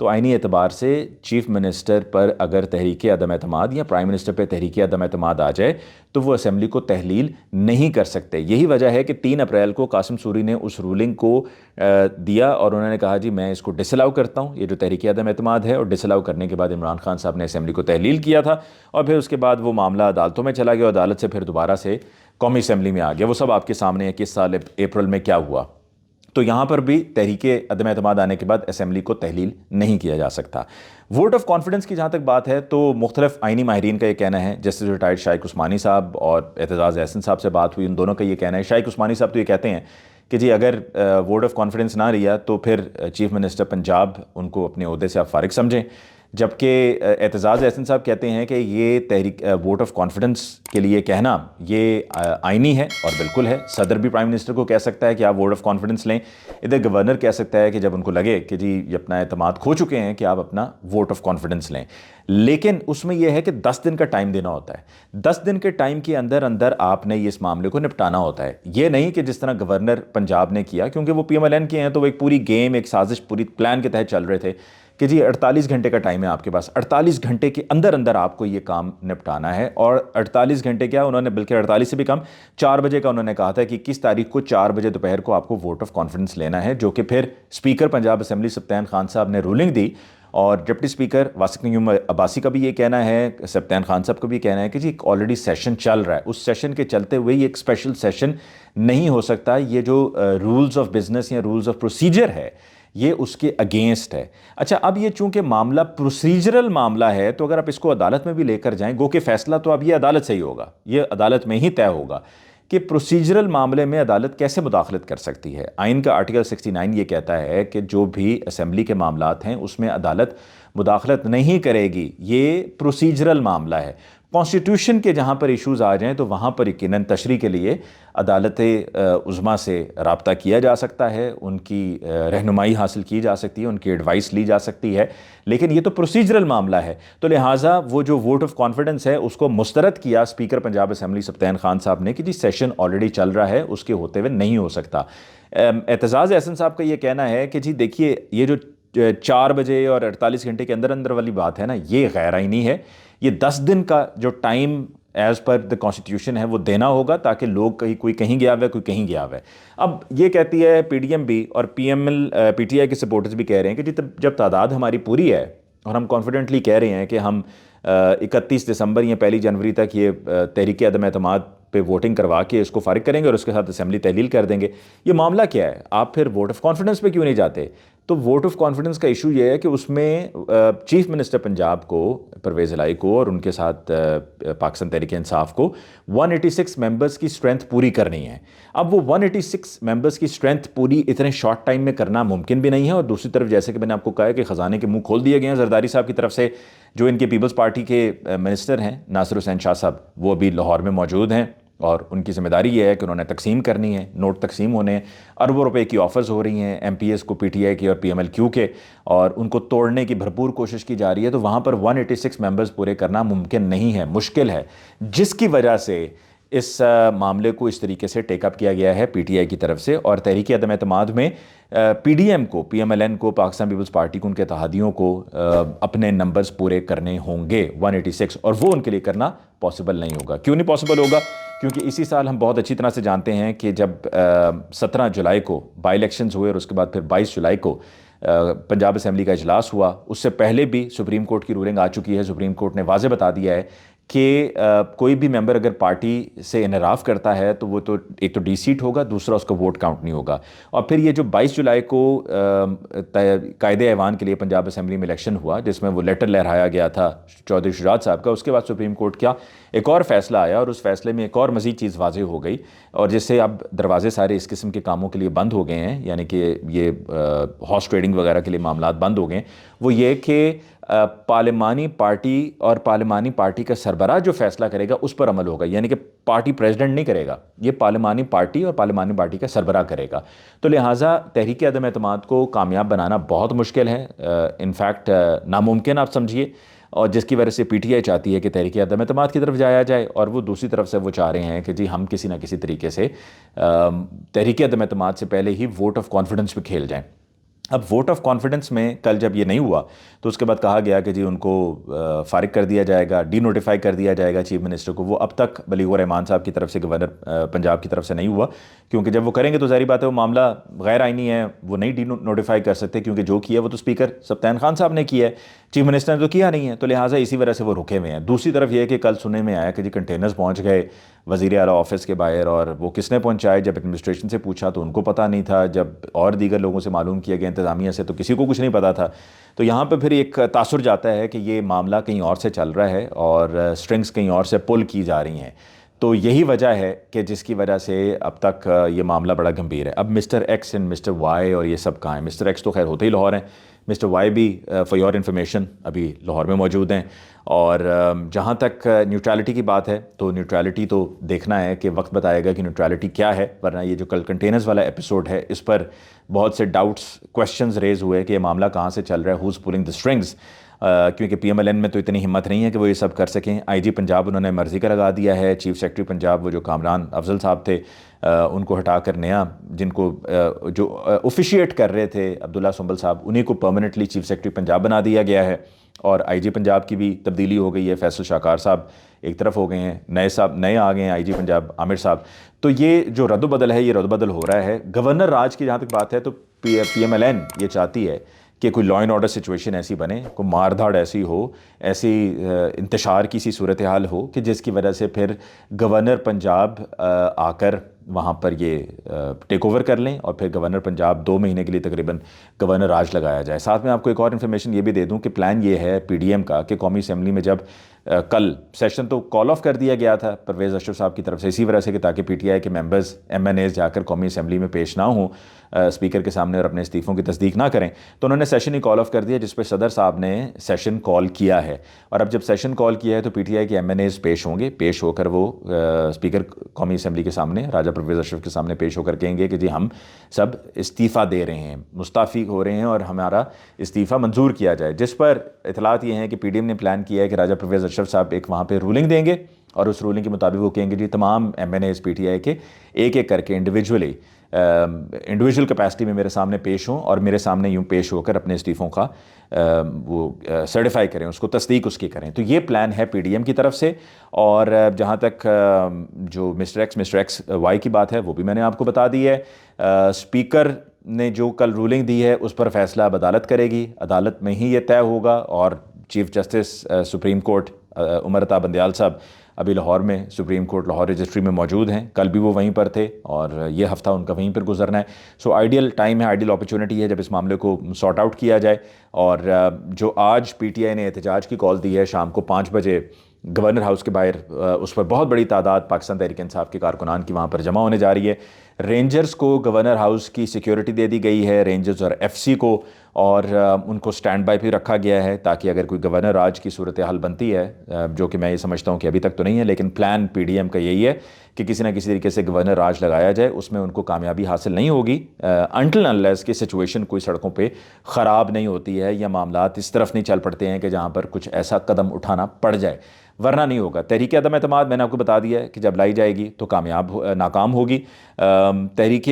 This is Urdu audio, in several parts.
تو آئینی اعتبار سے چیف منسٹر پر اگر تحریک عدم اعتماد یا پرائم منسٹر پہ تحریک عدم اعتماد آ جائے تو وہ اسمبلی کو تحلیل نہیں کر سکتے. یہی وجہ ہے کہ 3 اپریل کو قاسم سوری نے اس رولنگ کو دیا اور انہوں نے کہا جی میں اس کو ڈس الاؤ کرتا ہوں, یہ جو تحریک عدم اعتماد ہے, اور ڈس الاؤ کرنے کے بعد عمران خان صاحب نے اسمبلی کو تحلیل کیا تھا اور پھر اس کے بعد وہ معاملہ عدالتوں میں چلا گیا, عدالت سے پھر دوبارہ سے قومی اسمبلی میں آ گیا. وہ سب آپ کے سامنے ہے کہ اس سال اپریل میں کیا ہوا. تو یہاں پر بھی تحریک عدم اعتماد آنے کے بعد اسمبلی کو تحلیل نہیں کیا جا سکتا. ووٹ آف کانفیڈنس کی جہاں تک بات ہے تو مختلف آئینی ماہرین کا یہ کہنا ہے, جسٹس ریٹائرڈ شائق عثمانی صاحب اور اعتزاز احسن صاحب سے بات ہوئی, ان دونوں کا یہ کہنا ہے. شائق عثمانی صاحب تو یہ کہتے ہیں کہ جی اگر ووٹ آف کانفیڈنس نہ لیا تو پھر چیف منسٹر پنجاب ان کو اپنے عہدے سے آپ فارغ سمجھیں, جبکہ اعتزاز احسن صاحب کہتے ہیں کہ یہ تحریک ووٹ آف کانفیڈنس کے لیے کہنا یہ آئینی ہے اور بالکل ہے. صدر بھی پرائم منسٹر کو کہہ سکتا ہے کہ آپ ووٹ آف کانفیڈنس لیں, ادھر گورنر کہہ سکتا ہے کہ جب ان کو لگے کہ جی یہ اپنا اعتماد کھو چکے ہیں کہ آپ اپنا ووٹ آف کانفیڈنس لیں. لیکن اس میں یہ ہے کہ 10 دن کا ٹائم دینا ہوتا ہے. 10 دن کے ٹائم کے اندر آپ نے اس معاملے کو نپٹانا ہوتا ہے. یہ نہیں کہ جس طرح گورنر پنجاب نے کیا, کیونکہ وہ پی ایم ایل این کے ہیں تو وہ ایک پوری گیم, ایک سازش, پوری پلان کے تحت چل رہے تھے کہ جی 48 گھنٹے کا ٹائم ہے آپ کے پاس, 48 گھنٹے کے اندر آپ کو یہ کام نپٹانا ہے. اور 48 گھنٹے کیا, انہوں نے بلکہ 48 سے بھی کم 4 بجے کا انہوں نے کہا تھا کہ 21 تاریخ کو 4 بجے دوپہر کو آپ کو ووٹ آف کانفیڈنس لینا ہے, جو کہ پھر اسپیکر پنجاب اسمبلی سبطین خان صاحب نے رولنگ دی. اور ڈپٹی اسپیکر واسق نیوم عباسی کا بھی یہ کہنا ہے, سبطین خان صاحب کا بھی کہنا ہے کہ جی آلریڈی سیشن چل رہا ہے, اس سیشن کے چلتے ہوئے یہ ایک اسپیشل سیشن نہیں ہو سکتا. یہ جو رولز آف بزنس یا رولز آف پروسیجر ہے یہ اس کے اگینسٹ ہے. اچھا, اب یہ چونکہ معاملہ پروسیجرل معاملہ ہے تو اگر آپ اس کو عدالت میں بھی لے کر جائیں, گو کہ فیصلہ تو اب یہ عدالت سے ہی ہوگا, یہ عدالت میں ہی طے ہوگا کہ پروسیجرل معاملے میں عدالت کیسے مداخلت کر سکتی ہے. آئین کا آرٹیکل 69 یہ کہتا ہے کہ جو بھی اسمبلی کے معاملات ہیں اس میں عدالت مداخلت نہیں کرے گی, یہ پروسیجرل معاملہ ہے. کانسٹیٹیوشن کے جہاں پر ایشوز آ جائیں تو وہاں پر یقیناً تشریح کے لیے عدالت عظمیٰ سے رابطہ کیا جا سکتا ہے, ان کی رہنمائی حاصل کی جا سکتی ہے, ان کی ایڈوائس لی جا سکتی ہے, لیکن یہ تو پروسیجرل معاملہ ہے. تو لہٰذا وہ جو ووٹ آف کانفیڈنس ہے اس کو مسترد کیا اسپیکر پنجاب اسمبلی سبطین خان صاحب نے کہ جی سیشن آلریڈی چل رہا ہے, اس کے ہوتے ہوئے نہیں ہو سکتا. اعتزاز احسن صاحب کا یہ کہنا ہے کہ جی دیکھیے یہ جو 4 بجے اور 48 گھنٹے کے اندر والی بات ہے نا, یہ غیر آئینی ہے. یہ 10 دن کا جو time as per the constitution ہے وہ دینا ہوگا تاکہ لوگ کوئی کہیں گیا ہوا ہے, کوئی کہیں گیا ہوا ہے. اب یہ کہتی ہے پی ڈی ایم بھی اور پی ٹی آئی کے سپورٹرز بھی کہہ رہے ہیں کہ جی جب تعداد ہماری پوری ہے اور ہم کانفیڈنٹلی کہہ رہے ہیں کہ ہم 31 دسمبر یا 1 جنوری تک یہ تحریک عدم اعتماد پہ ووٹنگ کروا کے اس کو فارغ کریں گے اور اس کے ساتھ اسمبلی تحلیل کر دیں گے, یہ معاملہ کیا ہے, آپ پھر ووٹ آف کانفیڈنس پہ کیوں نہیں جاتے؟ تو ووٹ آف کانفیڈنس کا ایشو یہ ہے کہ اس میں چیف منسٹر پنجاب کو پرویز الہی کو اور ان کے ساتھ پاکستان تحریک انصاف کو 186 ممبرز کی اسٹرینتھ پوری کرنی ہے. اب وہ 186 ممبرز کی اسٹرینتھ پوری اتنے شارٹ ٹائم میں کرنا ممکن بھی نہیں ہے, اور دوسری طرف جیسے کہ میں نے آپ کو کہا ہے کہ خزانے کے منہ کھول دیے گئے ہیں زرداری صاحب کی طرف سے. جو ان کے پیپلز پارٹی کے منسٹر ہیں ناصر حسین شاہ صاحب, وہ ابھی لاہور میں موجود ہیں اور ان کی ذمہ داری یہ ہے کہ انہوں نے تقسیم کرنی ہے, نوٹ تقسیم ہونے ہیں, اربوں روپے کی آفرز ہو رہی ہیں ایم پی ایس کو, پی ٹی آئی کی اور پی ایم ایل کیو کے, اور ان کو توڑنے کی بھرپور کوشش کی جا رہی ہے. تو وہاں پر 186 ممبرز پورے کرنا ممکن نہیں ہے, مشکل ہے, جس کی وجہ سے اس معاملے کو اس طریقے سے ٹیک اپ کیا گیا ہے پی ٹی آئی کی طرف سے. اور تحریک عدم اعتماد میں پی ڈی ایم کو, پی ایم ایل این کو, پاکستان پیپلز پارٹی کو, ان کے اتحادیوں کو اپنے نمبرز پورے کرنے ہوں گے 186, اور وہ ان کے لیے کرنا پاسبل نہیں ہوگا. کیوں نہیں پاسبل ہوگا؟ کیونکہ اسی سال ہم بہت اچھی طرح سے جانتے ہیں کہ جب 17 جولائی کو بائی الیکشنز ہوئے اور اس کے بعد پھر 22 جولائی کو پنجاب اسمبلی کا اجلاس ہوا, اس سے پہلے بھی سپریم کورٹ کی رولنگ آ چکی ہے. سپریم کورٹ نے واضح بتا دیا ہے کہ کوئی بھی ممبر اگر پارٹی سے انحراف کرتا ہے تو وہ تو ایک تو ڈی سیٹ ہوگا, دوسرا اس کا ووٹ کاؤنٹ نہیں ہوگا. اور پھر یہ جو 22 جولائی کو قائد ایوان کے لیے پنجاب اسمبلی میں الیکشن ہوا, جس میں وہ لیٹر لہرایا گیا تھا چودھری شجاعت صاحب کا, اس کے بعد سپریم کورٹ کا ایک اور فیصلہ آیا اور اس فیصلے میں ایک اور مزید چیز واضح ہو گئی, اور جس سے اب دروازے سارے اس قسم کے کاموں کے لیے بند ہو گئے ہیں, یعنی کہ یہ ہارس ٹریڈنگ وغیرہ کے لیے معاملات بند ہو گئے ہیں. وہ یہ کہ پارلیمانی پارٹی اور پارلیمانی پارٹی کا سربراہ جو فیصلہ کرے گا اس پر عمل ہوگا, یعنی کہ پارٹی پریزیڈنٹ نہیں کرے گا, یہ پارلیمانی پارٹی اور پارلیمانی پارٹی کا سربراہ کرے گا. تو لہٰذا تحریک عدم اعتماد کو کامیاب بنانا بہت مشکل ہے, انفیکٹ ناممکن آپ سمجھیے, اور جس کی وجہ سے پی ٹی آئی چاہتی ہے کہ تحریک عدم اعتماد کی طرف جایا جائے, اور وہ دوسری طرف سے وہ چاہ رہے ہیں کہ جی ہم کسی نہ کسی طریقے سے تحریک عدم اعتماد سے پہلے ہی ووٹ آف کانفیڈنس پہ کھیل جائیں. اب ووٹ آف کانفیڈنس میں کل جب یہ نہیں ہوا تو اس کے بعد کہا گیا کہ جی ان کو فارغ کر دیا جائے گا، ڈی نوٹیفائی کر دیا جائے گا چیف منسٹر کو. وہ اب تک بلیغ الرحمان صاحب کی طرف سے، گورنر پنجاب کی طرف سے نہیں ہوا، کیونکہ جب وہ کریں گے تو ظاہری بات ہے وہ معاملہ غیر آئینی ہے، وہ نہیں ڈی نوٹیفائی کر سکتے، کیونکہ جو کیا وہ تو اسپیکر سبطین خان صاحب نے کیا ہے، چیف منسٹر نے تو کیا نہیں ہے، تو لہٰذا اسی وجہ سے وہ رکے ہوئے ہیں. دوسری طرف یہ ہے کہ کل سننے میں آیا کہ جی کنٹینرز پہنچ گئے وزیر اعلیٰ آفس کے باہر، اور وہ کس نے پہنچائے؟ جب ایڈمنسٹریشن سے پوچھا تو ان کو پتہ نہیں تھا، جب اور دیگر لوگوں سے معلوم کیا گیا انتظامیہ سے تو کسی کو کچھ نہیں پتہ تھا. تو یہاں پہ پھر ایک تاثر جاتا ہے کہ یہ معاملہ کہیں اور سے چل رہا ہے اور سٹرنگز کہیں اور سے پل کی جا رہی ہیں. تو یہی وجہ ہے کہ جس کی وجہ سے اب تک یہ معاملہ بڑا گمبھیر ہے. اب Mr X and Mr Y اور یہ سب کہاں ہیں؟ مسٹر ایکس تو خیر ہوتے ہی لاہور ہیں، مسٹر وائی بھی فار یور انفارمیشن ابھی لاہور میں موجود ہیں. اور جہاں تک نیوٹرالٹی کی بات ہے تو نیوٹرالٹی تو دیکھنا ہے کہ وقت بتائے گا کہ نیوٹرالٹی کیا ہے، ورنہ یہ جو کل کنٹینرز والا ایپیسوڈ ہے اس پر بہت سے ڈاؤٹس، کویشچنز ریز ہوئے کہ یہ معاملہ کہاں سے چل رہا ہے، ہوز پولنگ دی اسٹرنگز. کیونکہ پی ایم ایل این میں تو اتنی ہمت نہیں ہے کہ وہ یہ سب کر سکیں. آئی جی پنجاب انہوں نے مرضی کا لگا دیا ہے. چیف سیکرٹری پنجاب وہ جو کامران افضل صاحب تھے ان کو ہٹا کر نیا جن کو جو اوفیشیٹ کر رہے تھے عبداللہ سنبل صاحب، انہیں کو پرماننٹلی چیف سیکرٹری پنجاب بنا دیا گیا ہے. اور آئی جی پنجاب کی بھی تبدیلی ہو گئی ہے، فیصل شاکار صاحب ایک طرف ہو گئے ہیں، نئے آ گئے ہیں آئی جی پنجاب عامر صاحب. تو یہ جو رد و بدل ہے یہ رد و بدل ہو رہا ہے. گورنر راج کی جہاں تک بات ہے تو پی ایم ایل این یہ چاہتی ہے کہ کوئی لا اینڈ آرڈر سچویشن ایسی بنے، کوئی مار دھاڑ ایسی ہو، ایسی انتشار کی سی صورتحال ہو کہ جس کی وجہ سے پھر گورنر پنجاب آ کر وہاں پر یہ ٹیک اوور کر لیں اور پھر گورنر پنجاب 2 مہینے کے لیے تقریباً گورنر راج لگایا جائے. ساتھ میں آپ کو ایک اور انفارمیشن یہ بھی دے دوں کہ پلان یہ ہے پی ڈی ایم کا کہ قومی اسمبلی میں جب کل سیشن تو کال آف کر دیا گیا تھا پرویز اشرف صاحب کی طرف سے اسی وجہ سے کہ تاکہ پی ٹی آئی کے ممبرز ایم این ایز جا کر قومی اسمبلی میں پیش نہ ہوں اسپیکر کے سامنے اور اپنے استعفوں کی تصدیق نہ کریں، تو انہوں نے سیشن ہی کال آف کر دیا جس پہ صدر صاحب نے سیشن کال کیا ہے. اور اب جب سیشن کال کیا ہے تو پی ٹی آئی کے ایم این ایز پیش ہوں گے، پیش ہو کر وہ اسپیکر قومی اسمبلی کے سامنے راجہ پرویز اشرف کے سامنے پیش ہو کر کہیں گے کہ جی ہم سب استعفیٰ دے رہے ہیں، مستعفی ہو رہے ہیں اور ہمارا استعفیٰ منظور کیا جائے. جس پر اطلاعات یہ ہیں کہ پی ڈی ایم نے پلان کیا ہے کہ راجہ پرویز اشرف صاحب ایک وہاں پہ رولنگ دیں گے اور اس رولنگ کے مطابق وہ کہیں گے جی تمام MNAs PTI کے ایک ایک کر کے انڈیویجول کیپیسٹی میں میرے سامنے پیش ہوں اور میرے سامنے یوں پیش ہو کر اپنے استعفوں کا وہ سرٹیفائی کریں، اس کو تصدیق اس کی کریں. تو یہ پلان ہے پی ڈی ایم کی طرف سے. اور جہاں تک جو مسٹر ایکس وائی کی بات ہے وہ بھی میں نے آپ کو بتا دی ہے. اسپیکر نے جو کل رولنگ دی ہے اس پر فیصلہ اب عدالت کرے گی، عدالت میں ہی یہ طے ہوگا. اور chief justice supreme court Umar Ata Bandial صاحب ابھی لاہور میں سپریم کورٹ لاہور رجسٹری میں موجود ہیں، کل بھی وہ وہیں پر تھے اور یہ ہفتہ ان کا وہیں پر گزرنا ہے. سو آئیڈیل ٹائم ہے، آئیڈیل اپرچونٹی ہے جب اس معاملے کو سارٹ آؤٹ کیا جائے. اور جو آج پی ٹی آئی نے احتجاج کی کال دی ہے شام کو 5 بجے گورنر ہاؤس کے باہر، اس پر بہت بڑی تعداد پاکستان تحریک انصاف کے کارکنان کی وہاں پر جمع ہونے جا رہی ہے. رینجرز کو گورنر ہاؤس کی سیکیورٹی دے دی گئی ہے، رینجرز اور ایف سی کو، اور ان کو سٹینڈ بائی پہ رکھا گیا ہے تاکہ اگر کوئی گورنر راج کی صورتحال بنتی ہے، جو کہ میں یہ سمجھتا ہوں کہ ابھی تک تو نہیں ہے، لیکن پلان پی ڈی ایم کا یہی ہے کہ کسی نہ کسی طریقے سے گورنر راج لگایا جائے. اس میں ان کو کامیابی حاصل نہیں ہوگی انٹل انلیس کی سچویشن کوئی سڑکوں پہ خراب نہیں ہوتی ہے یا معاملات اس طرف نہیں چل پڑتے ہیں کہ جہاں پر کچھ ایسا قدم اٹھانا پڑ جائے، ورنہ نہیں ہوگا. تحریک عدم اعتماد میں نے آپ کو بتا دیا ہے کہ جب لائی جائے گی تو ناکام ہوگی. تحریک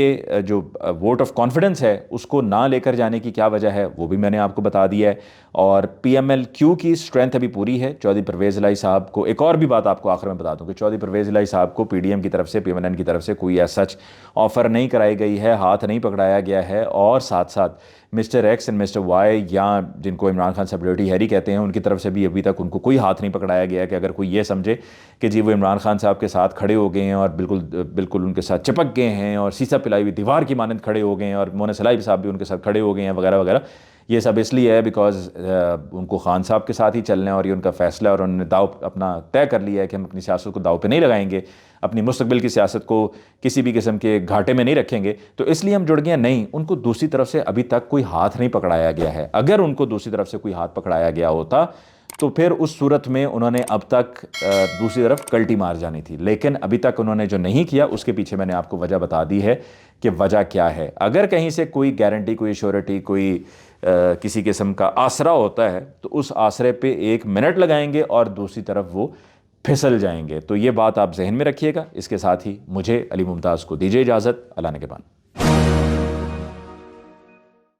جو ووٹ آف کانفیڈنس ہے اس کو نہ لے کر جانے کی کیا وجہ ہے وہ بھی میں نے آپ کو بتا دیا ہے. اور پی ایم ایل کیو کی اسٹرینتھ ابھی پوری ہے. چودھری پرویز الہی صاحب کو ایک اور بھی بات آپ کو آخر میں بتا دوں کہ چودھری پرویز الہی صاحب کو پی ڈی ایم کی طرف سے، پی ایم ایل این کی طرف سے کوئی ایسا سچ آفر نہیں کرائی گئی ہے، ہاتھ نہیں پکڑایا گیا ہے. اور ساتھ ساتھ Mr X and Mr Y یا جن کو عمران خان صاحب ڈیوٹی ہیری کہتے ہیں ان کی طرف سے بھی ابھی تک ان کو کوئی ہاتھ نہیں پکڑایا گیا کہ اگر کوئی یہ سمجھے کہ جی وہ عمران خان صاحب کے ساتھ کھڑے ہو گئے ہیں اور بالکل ان کے ساتھ چپک گئے ہیں اور سیسا پلائی ہوئی دیوار کی مانند کھڑے ہو گئے ہیں اور مونا سلائی صاحب بھی ان کے ساتھ کھڑے ہو گئے ہیں وغیرہ وغیرہ. یہ سب اس لیے ہے بیکاز ان کو خان صاحب کے ساتھ ہی چلنا ہے اور یہ ان کا فیصلہ ہے اور انہوں نے داؤ اپنا طے کر لیا ہے کہ ہم اپنی سیاست کو داؤ پہ نہیں لگائیں گے، اپنی مستقبل کی سیاست کو کسی بھی قسم کے گھاٹے میں نہیں رکھیں گے. تو اس لیے ہم جڑ گئے. نہیں، ان کو دوسری طرف سے ابھی تک کوئی ہاتھ نہیں پکڑایا گیا ہے. اگر ان کو دوسری طرف سے کوئی ہاتھ پکڑایا گیا ہوتا تو پھر اس صورت میں انہوں نے اب تک دوسری طرف کلٹی مار جانی تھی. لیکن ابھی تک انہوں نے جو نہیں کیا اس کے پیچھے میں نے آپ کو وجہ بتا دی ہے کہ وجہ کیا ہے. اگر کہیں سے کوئی گارنٹی، کوئی ایشورٹی، کوئی کسی قسم کا آسرا ہوتا ہے تو اس آسرے پہ 1 منٹ لگائیں گے اور دوسری طرف وہ پھسل جائیں گے. تو یہ بات آپ ذہن میں رکھیے گا. اس کے ساتھ ہی مجھے علی ممتاز کو دیجیے اجازت. اللہ نگہبان.